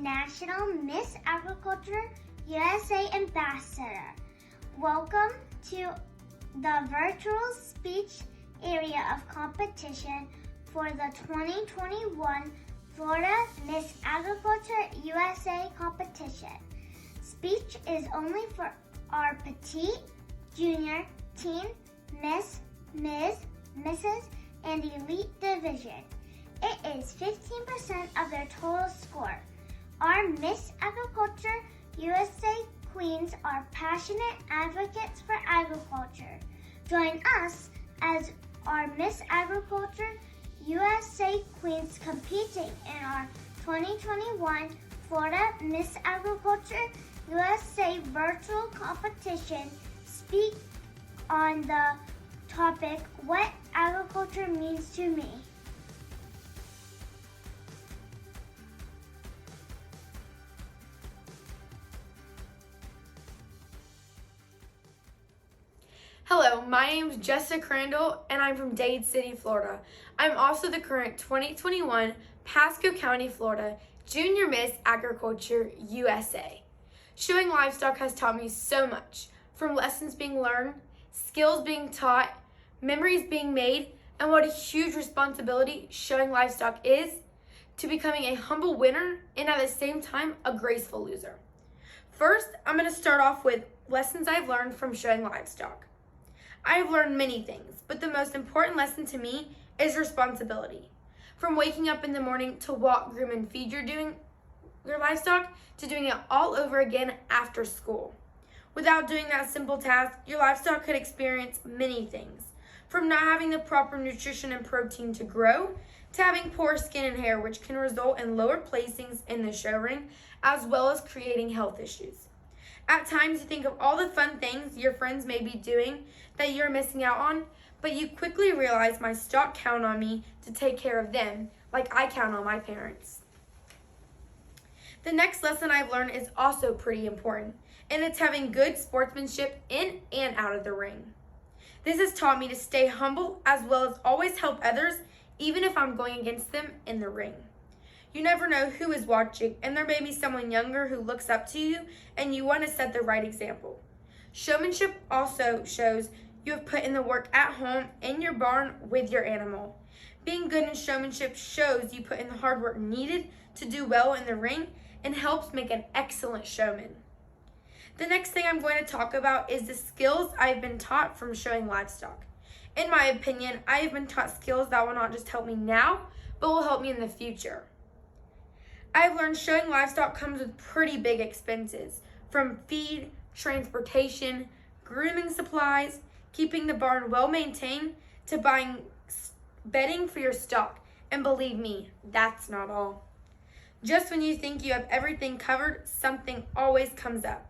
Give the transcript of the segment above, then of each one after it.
National Miss Agriculture USA Ambassador. Welcome to the virtual speech area of competition for the 2021 Florida Miss Agriculture USA competition. Speech is only for our Petite, Junior, Teen, Miss, Ms, Mrs, and Elite division. It is 15% of their total score. Our Miss Agriculture USA Queens are passionate advocates for agriculture. Join us as our Miss Agriculture USA Queens competing in our 2021 Florida Miss Agriculture USA virtual competition. Speak on the topic, What Agriculture Means to Me. Hello, my name is Jessica Crandall, and I'm from Dade City, Florida. I'm also the current 2021 Pasco County, Florida Junior Miss Agriculture USA. Showing livestock has taught me so much, from lessons being learned, skills being taught, memories being made, and what a huge responsibility showing livestock is, to becoming a humble winner and at the same time a graceful loser. First, I'm going to start off with lessons I've learned from showing livestock. I have learned many things, but the most important lesson to me is responsibility. From waking up in the morning to walk, groom, and feed your livestock, to doing it all over again after school. Without doing that simple task, your livestock could experience many things. From not having the proper nutrition and protein to grow, to having poor skin and hair, which can result in lower placings in the show ring, as well as creating health issues. At times, you think of all the fun things your friends may be doing that you're missing out on, but you quickly realize my stock count on me to take care of them, like I count on my parents. The next lesson I've learned is also pretty important, and it's having good sportsmanship in and out of the ring. This has taught me to stay humble as well as always help others, even if I'm going against them in the ring. You never know who is watching, and there may be someone younger who looks up to you, and you want to set the right example. Showmanship also shows you have put in the work at home, in your barn, with your animal. Being good in showmanship shows you put in the hard work needed to do well in the ring and helps make an excellent showman. The next thing I'm going to talk about is the skills I've been taught from showing livestock. In my opinion, I have been taught skills that will not just help me now, but will help me in the future. I've learned showing livestock comes with pretty big expenses, from feed, transportation, grooming supplies, keeping the barn well maintained, to buying bedding for your stock. And believe me, that's not all. Just when you think you have everything covered, something always comes up.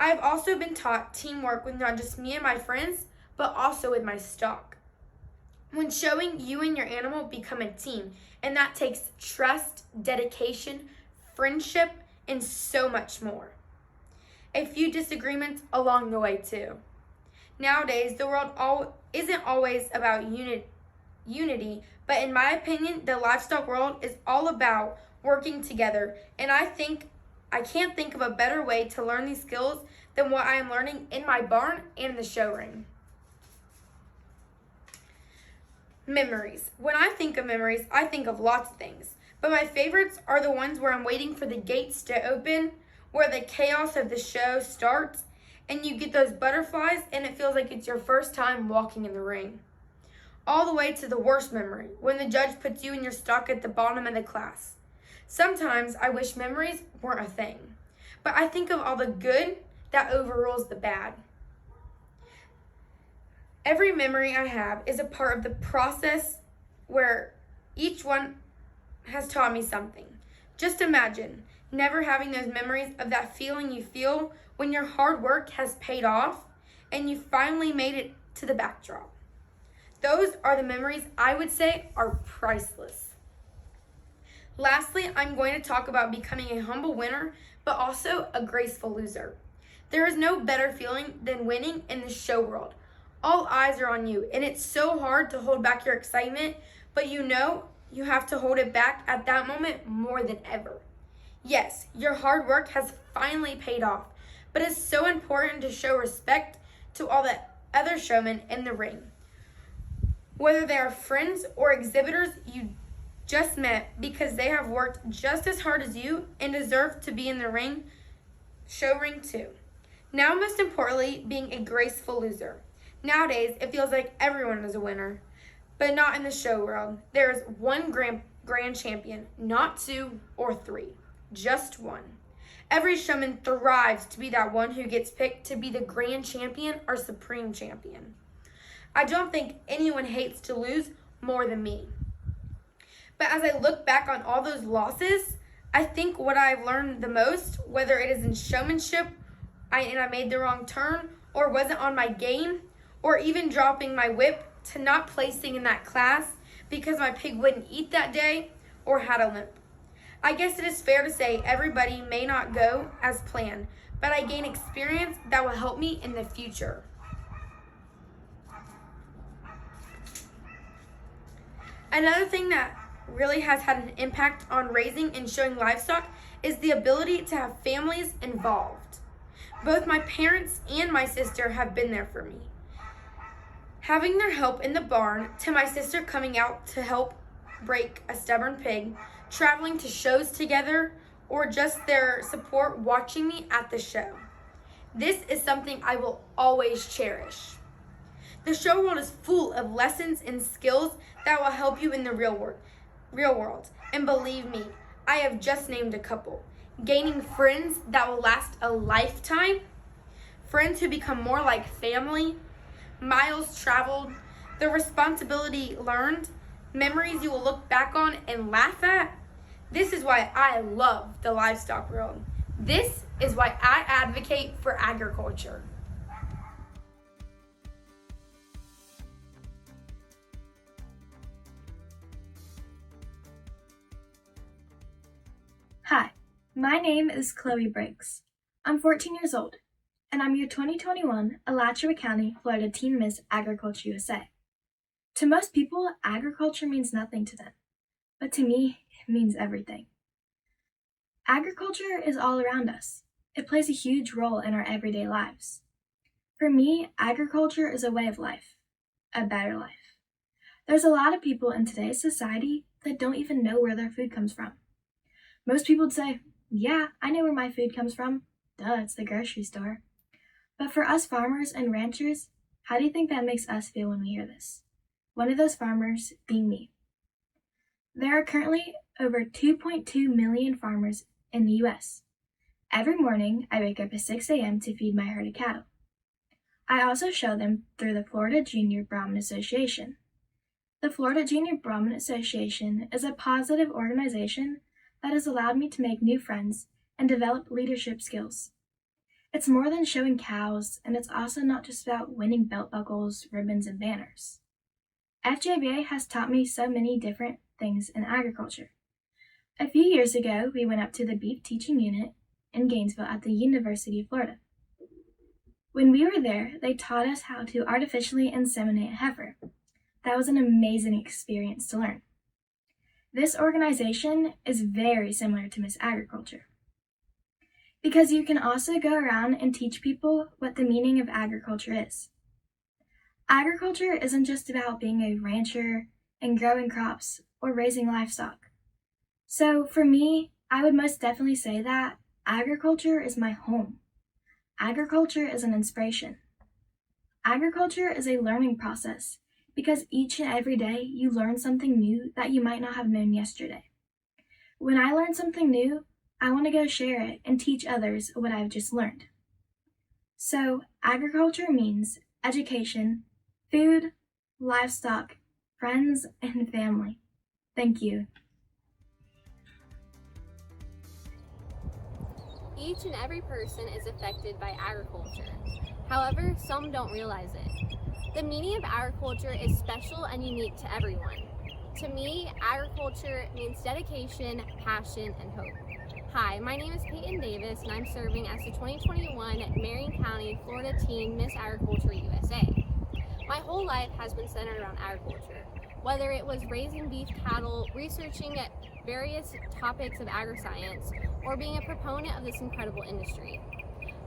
I've also been taught teamwork with not just me and my friends, but also with my stock. When showing, you and your animal become a team, and that takes trust, dedication, friendship, and so much more. A few disagreements along the way too. Nowadays, the world isn't always about unity, but in my opinion, the livestock world is all about working together, and I can't think of a better way to learn these skills than what I am learning in my barn and in the show ring. Memories. When I think of memories, I think of lots of things, but my favorites are the ones where I'm waiting for the gates to open, where the chaos of the show starts, and you get those butterflies and it feels like it's your first time walking in the ring. All the way to the worst memory, when the judge puts you and your stock at the bottom of the class. Sometimes I wish memories weren't a thing, but I think of all the good that overrules the bad. Every memory I have is a part of the process where each one has taught me something. Just imagine never having those memories of that feeling you feel when your hard work has paid off and you finally made it to the backdrop. Those are the memories I would say are priceless. Lastly, I'm going to talk about becoming a humble winner, but also a graceful loser. There is no better feeling than winning in the show world. All eyes are on you, and it's so hard to hold back your excitement, but you know you have to hold it back at that moment more than ever. Yes, your hard work has finally paid off, but it's so important to show respect to all the other showmen in the ring. Whether they are friends or exhibitors you just met, because they have worked just as hard as you and deserve to be in the show ring too. Now, most importantly, being a graceful loser. Nowadays, it feels like everyone is a winner, but not in the show world. There is one grand champion, not 2 or 3, just one. Every showman thrives to be that one who gets picked to be the grand champion or supreme champion. I don't think anyone hates to lose more than me. But as I look back on all those losses, I think what I've learned the most, whether it is in showmanship and I made the wrong turn, or wasn't on my game, or even dropping my whip to not placing in that class because my pig wouldn't eat that day or had a limp. I guess it is fair to say everybody may not go as planned, but I gain experience that will help me in the future. Another thing that really has had an impact on raising and showing livestock is the ability to have families involved. Both my parents and my sister have been there for me. Having their help in the barn, to my sister coming out to help break a stubborn pig, traveling to shows together, or just their support watching me at the show. This is something I will always cherish. The show world is full of lessons and skills that will help you in the real world. And believe me, I have just named a couple. Gaining friends that will last a lifetime, friends who become more like family, miles traveled, the responsibility learned, memories you will look back on and laugh at. This is why I love the livestock world. This is why I advocate for agriculture. Hi, my name is Chloe Briggs. I'm 14 years old, and I'm your 2021 Alachua County, Florida Teen Miss Agriculture USA. To most people, agriculture means nothing to them, but to me, it means everything. Agriculture is all around us. It plays a huge role in our everyday lives. For me, agriculture is a way of life, a better life. There's a lot of people in today's society that don't even know where their food comes from. Most people would say, yeah, I know where my food comes from. Duh, it's the grocery store. But for us farmers and ranchers, how do you think that makes us feel when we hear this? One of those farmers being me. There are currently over 2.2 million farmers in the U.S. Every morning, I wake up at 6 a.m. to feed my herd of cattle. I also show them through the Florida Junior Brahmin Association. The Florida Junior Brahmin Association is a positive organization that has allowed me to make new friends and develop leadership skills. It's more than showing cows, and it's also not just about winning belt buckles, ribbons, and banners. FJBA has taught me so many different things in agriculture. A few years ago, we went up to the beef teaching unit in Gainesville at the University of Florida. When we were there, they taught us how to artificially inseminate a heifer. That was an amazing experience to learn. This organization is very similar to Miss Agriculture, because you can also go around and teach people what the meaning of agriculture is. Agriculture isn't just about being a rancher and growing crops or raising livestock. So for me, I would most definitely say that agriculture is my home. Agriculture is an inspiration. Agriculture is a learning process, because each and every day you learn something new that you might not have known yesterday. When I learn something new, I want to go share it and teach others what I've just learned. So, agriculture means education, food, livestock, friends, and family. Thank you. Each and every person is affected by agriculture. However, some don't realize it. The meaning of agriculture is special and unique to everyone. To me, agriculture means dedication, passion, and hope. Hi, my name is Peyton Davis, and I'm serving as the 2021 Marion County, Florida Teen Miss Agriculture USA. My whole life has been centered around agriculture. whether it was raising beef cattle, researching at various topics of agri-science, or being a proponent of this incredible industry.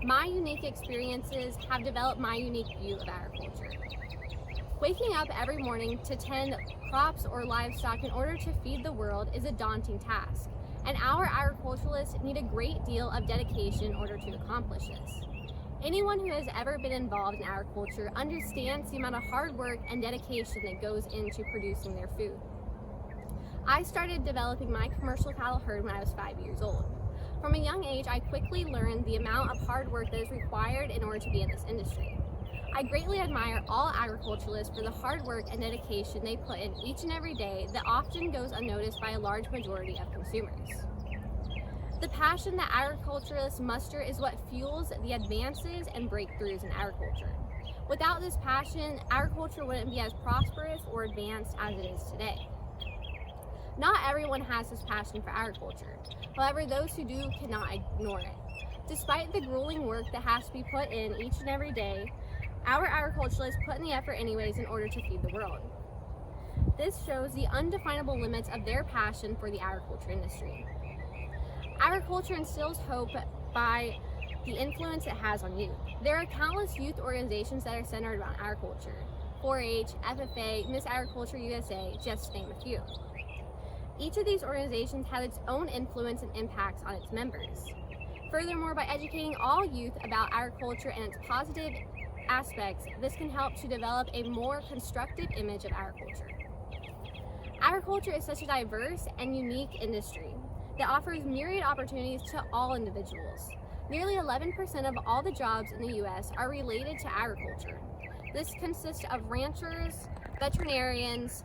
My unique experiences have developed my unique view of agriculture. Waking up every morning to tend crops or livestock in order to feed the world is a daunting task, and our agriculturalists need a great deal of dedication in order to accomplish this. Anyone who has ever been involved in agriculture understands the amount of hard work and dedication that goes into producing their food. I started developing my commercial cattle herd when I was 5 years old. From a young age, I quickly learned the amount of hard work that is required in order to be in this industry. I greatly admire all agriculturalists for the hard work and dedication they put in each and every day that often goes unnoticed by a large majority of consumers. The passion that agriculturalists muster is what fuels the advances and breakthroughs in agriculture. Without this passion, agriculture wouldn't be as prosperous or advanced as it is today. Not everyone has this passion for agriculture. However, those who do cannot ignore it. Despite the grueling work that has to be put in each and every day, our agriculturalists put in the effort anyways in order to feed the world. This shows the undefinable limits of their passion for the agriculture industry. Agriculture instills hope by the influence it has on youth. There are countless youth organizations that are centered around agriculture. 4-H, FFA, Miss Agriculture USA, just to name a few. Each of these organizations has its own influence and impacts on its members. Furthermore, by educating all youth about agriculture and its positive aspects, this can help to develop a more constructive image of agriculture. Agriculture is such a diverse and unique industry that offers myriad opportunities to all individuals. Nearly 11% of all the jobs in the U.S. are related to agriculture. This consists of ranchers, veterinarians,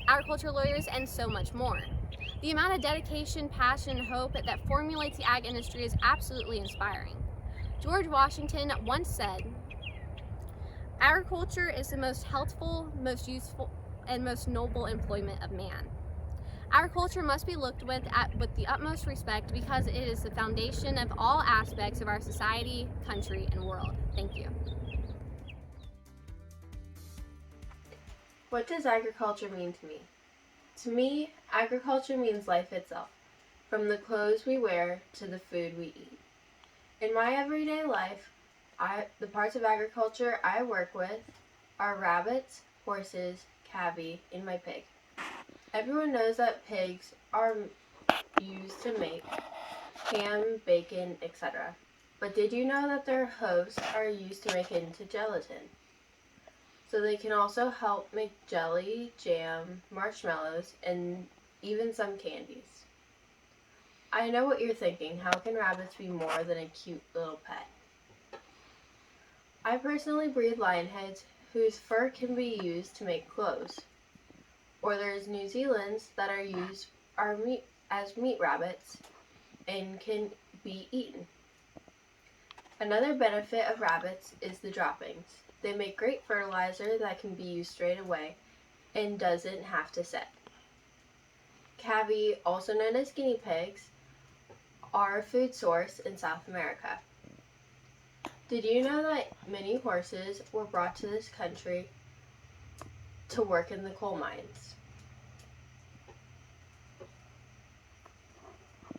agriculture lawyers, and so much more. The amount of dedication, passion, and hope that formulates the ag industry is absolutely inspiring. George Washington once said, "Agriculture is the most healthful, most useful, and most noble employment of man." Agriculture must be looked with the utmost respect because it is the foundation of all aspects of our society, country, and world. Thank you. What does agriculture mean to me? To me, agriculture means life itself, from the clothes we wear to the food we eat. In my everyday life, the parts of agriculture I work with are rabbits, horses, calves, and my pig. Everyone knows that pigs are used to make ham, bacon, etc. But did you know that their hooves are used to make it into gelatin? So they can also help make jelly, jam, marshmallows, and even some candies. I know what you're thinking, how can rabbits be more than a cute little pet? I personally breed lionheads whose fur can be used to make clothes. Or there's New Zealand's that are used as meat rabbits and can be eaten. Another benefit of rabbits is the droppings. They make great fertilizer that can be used straight away and doesn't have to set. Calves, also known as guinea pigs, are a food source in South America. Did you know that many horses were brought to this country to work in the coal mines?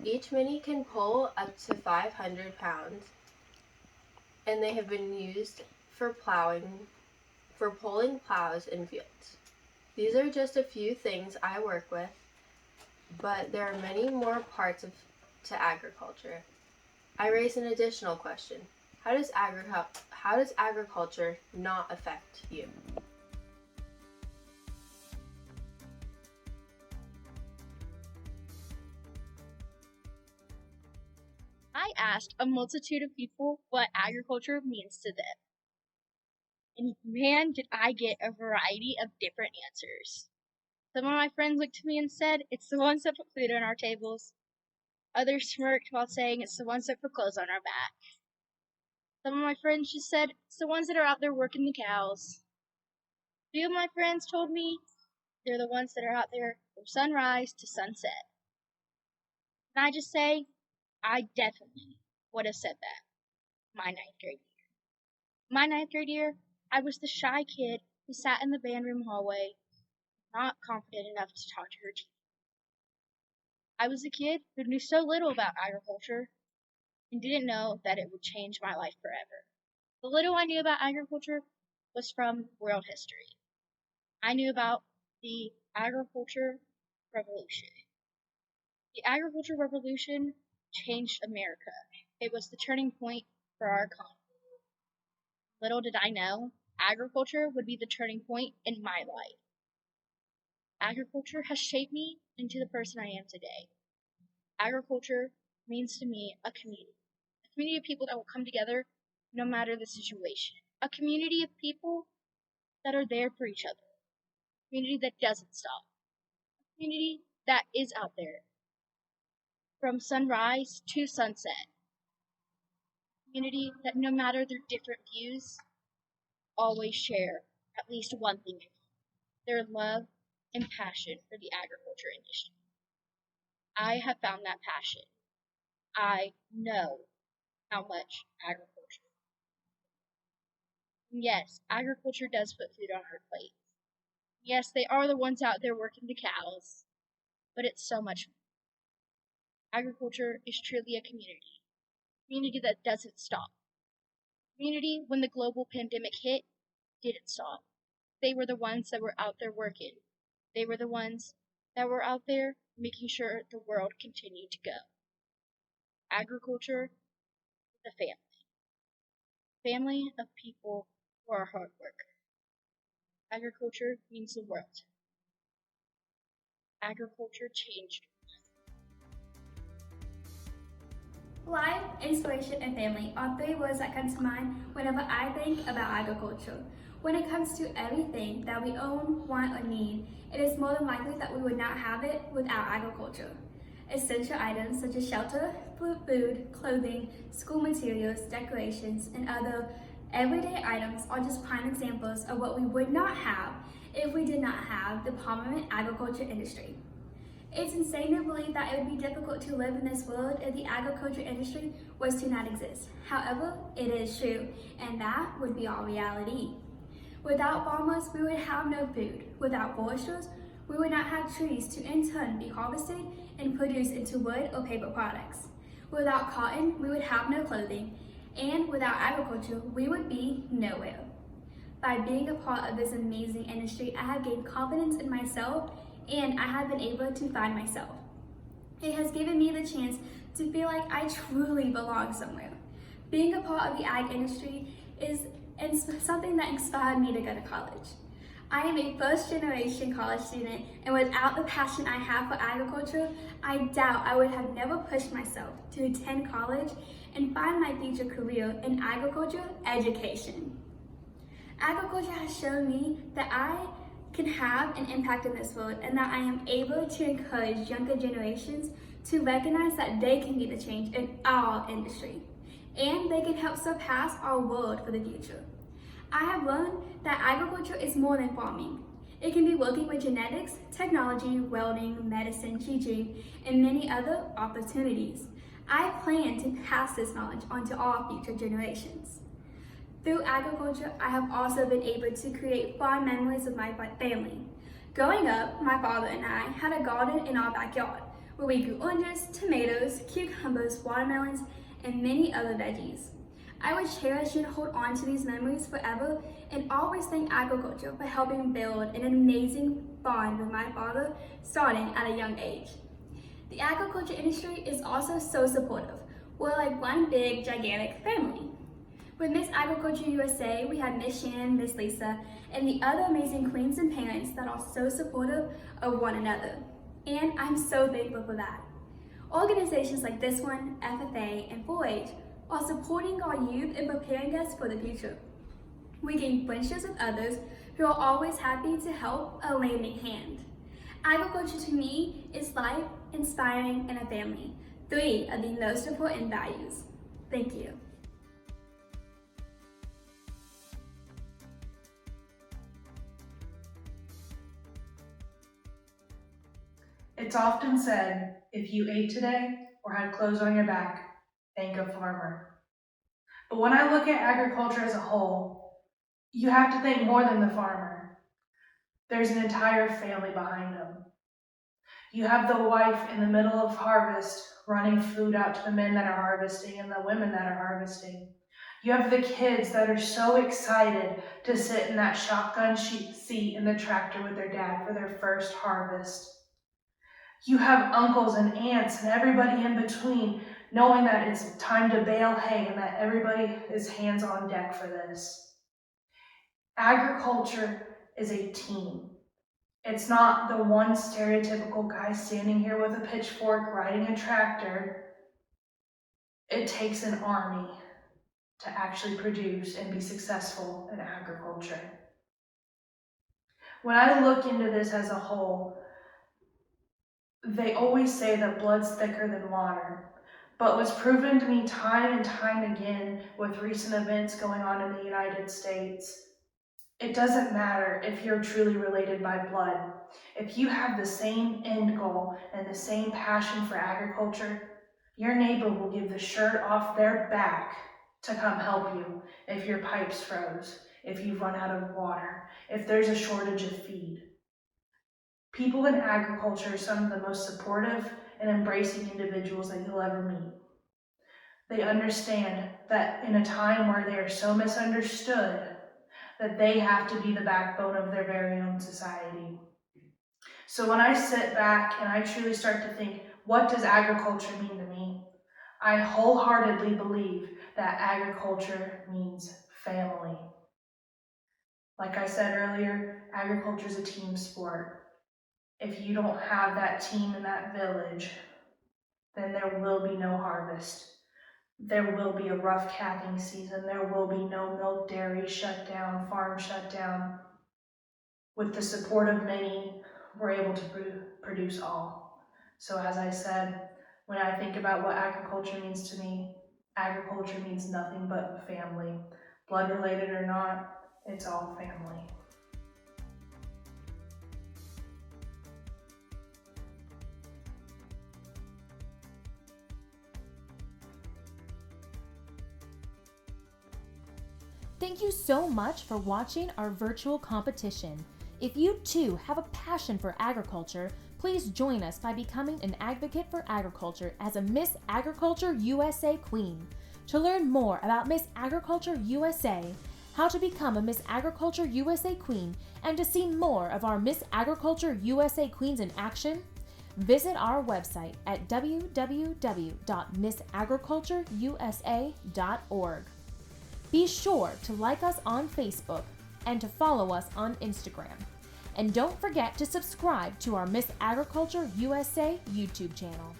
Each mini can pull up to 500 pounds, and they have been used for pulling plows in fields. These are just a few things I work with, but there are many more parts to agriculture. I raise an additional question. How does agriculture not affect you? I asked a multitude of people what agriculture means to them. And man, did I get a variety of different answers. Some of my friends looked at me and said, it's the ones that put food on our tables. Others smirked while saying it's the ones that put clothes on our back. Some of my friends just said, it's the ones that are out there working the cows. A few of my friends told me they're the ones that are out there from sunrise to sunset. And I just say, I definitely would have said that my ninth grade year. My ninth grade year, I was the shy kid who sat in the band room hallway, not confident enough to talk to her teacher. I was a kid who knew so little about agriculture and didn't know that it would change my life forever. The little I knew about agriculture was from world history. I knew about the agriculture revolution. The agriculture revolution changed America. It was the turning point for our economy. Little did I know, agriculture would be the turning point in my life. Agriculture has shaped me into the person I am today. Agriculture means to me a community of people that will come together no matter the situation, a community of people that are there for each other, a community that doesn't stop, a community that is out there from sunrise to sunset, a community that no matter their different views, always share at least one thing in common: their love and passion for the agriculture industry. I have found that passion. I know how much agriculture. Yes, agriculture does put food on our plates. Yes, they are the ones out there working the cows, but it's so much more. Agriculture is truly a community that doesn't stop. Community, when the global pandemic hit, didn't stop. They were the ones that were out there working. They were the ones that were out there making sure the world continued to go. Agriculture is a family of people who are hard workers. Agriculture means the world. Agriculture changed. Life, inspiration, and family are three words that come to mind whenever I think about agriculture. When it comes to everything that we own, want, or need, it is more than likely that we would not have it without agriculture. Essential items such as shelter, food, clothing, school materials, decorations, and other everyday items are just prime examples of what we would not have if we did not have the prominent agriculture industry. It's insane to believe that it would be difficult to live in this world if the agriculture industry was to not exist. However, it is true, and that would be our reality. Without farmers, we would have no food. Without foresters, we would not have trees to in turn be harvested and produced into wood or paper products. Without cotton, we would have no clothing, and without agriculture, we would be nowhere. By being a part of this amazing industry, I have gained confidence in myself and I have been able to find myself. It has given me the chance to feel like I truly belong somewhere. Being a part of the ag industry is something that inspired me to go to college. I am a first-generation college student, and without the passion I have for agriculture, I doubt I would have never pushed myself to attend college and find my future career in agriculture education. Agriculture has shown me that I can have an impact in this world and that I am able to encourage younger generations to recognize that they can be the change in our industry and they can help surpass our world for the future. I have learned that agriculture is more than farming. It can be working with genetics, technology, welding, medicine, teaching, and many other opportunities. I plan to pass this knowledge on to all future generations. Through agriculture, I have also been able to create fond memories with my family. Growing up, my father and I had a garden in our backyard where we grew oranges, tomatoes, cucumbers, watermelons, and many other veggies. I would cherish and hold on to these memories forever and always thank agriculture for helping build an amazing bond with my father starting at a young age. The agriculture industry is also so supportive. We're like one big, gigantic family. With Miss Agriculture USA, we had Miss Shannon, Miss Lisa, and the other amazing queens and parents that are so supportive of one another. And I'm so thankful for that. Organizations like this one, FFA, and 4-H are supporting our youth and preparing us for the future. We gain friendships with others who are always happy to help a lending hand. Agriculture to me is life, inspiring, and a family. 3 of the most important values. Thank you. It's often said, if you ate today or had clothes on your back, thank a farmer. But when I look at agriculture as a whole, you have to think more than the farmer. there's an entire family behind them. You have the wife in the middle of harvest running food out to the men that are harvesting and the women that are harvesting. You have the kids that are so excited to sit in that shotgun seat in the tractor with their dad for their first harvest. You have uncles and aunts and everybody in between knowing that it's time to bale hay and that everybody is hands on deck for this. Agriculture is a team. It's not the one stereotypical guy standing here with a pitchfork riding a tractor. It takes an army to actually produce and be successful in agriculture. When I look into this as a whole, they always say that blood's thicker than water. But what's proven to me time and time again with recent events going on in the United States, it doesn't matter if you're truly related by blood. If you have the same end goal and the same passion for agriculture, your neighbor will give the shirt off their back to come help you if your pipes froze, if you've run out of water, if there's a shortage of feed. People in agriculture are some of the most supportive and embracing individuals that you'll ever meet. They understand that in a time where they are so misunderstood, that they have to be the backbone of their very own society. So when I sit back and I truly start to think, what does agriculture mean to me? I wholeheartedly believe that agriculture means family. Like I said earlier, agriculture is a team sport. If you don't have that team in that village, then there will be no harvest. There will be a rough calving season. There will be no milk, dairy shut down, farm shut down. With the support of many, we're able to produce all. So as I said, when I think about what agriculture means to me, agriculture means nothing but family. Blood related or not, it's all family. Thank you so much for watching our virtual competition. If you too have a passion for agriculture, please join us by becoming an advocate for agriculture as a Miss Agriculture USA Queen. To learn more about Miss Agriculture USA, how to become a Miss Agriculture USA Queen, and to see more of our Miss Agriculture USA Queens in action, visit our website at www.missagricultureusa.org. Be sure to like us on Facebook and to follow us on Instagram. And don't forget to subscribe to our Miss Agriculture USA YouTube channel.